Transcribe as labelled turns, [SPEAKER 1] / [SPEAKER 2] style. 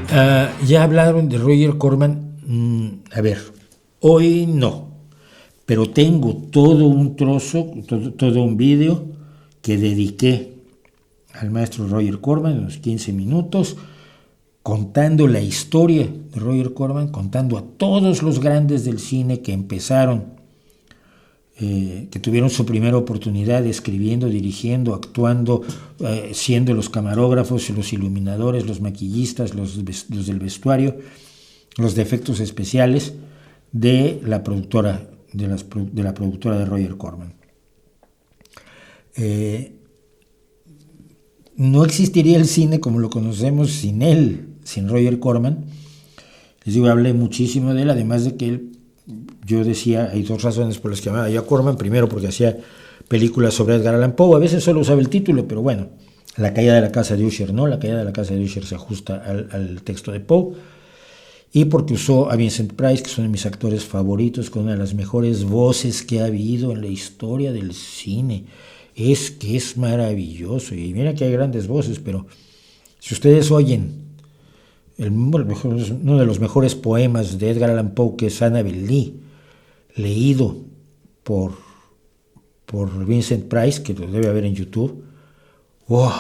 [SPEAKER 1] Ya hablaron de Roger Corman. A ver, hoy no, pero tengo todo un trozo, todo un vídeo que dediqué al maestro Roger Corman, unos 15 minutos, contando la historia de Roger Corman, contando a todos los grandes del cine que empezaron, que tuvieron su primera oportunidad escribiendo, dirigiendo, actuando, siendo los camarógrafos, los iluminadores, los maquillistas, los del vestuario, los de efectos especiales de la productora de la productora de Roger Corman. No existiría el cine como lo conocemos sin él, sin Roger Corman. Les digo, hablé muchísimo de él, además de que él, yo decía, hay dos razones por las que llamaba yo a Corman. Primero, porque hacía películas sobre Edgar Allan Poe, a veces solo usaba el título, pero bueno, La caída de la casa de Usher, no, La caída de la casa de Usher se ajusta al texto de Poe. Y porque usó a Vincent Price, que es uno de mis actores favoritos, con una de las mejores voces que ha habido en la historia del cine. Es que es maravilloso, y mira que hay grandes voces, pero si ustedes oyen uno de los mejores poemas de Edgar Allan Poe, que es Annabel Lee, leído por Vincent Price, que lo debe haber en YouTube, ¡wow!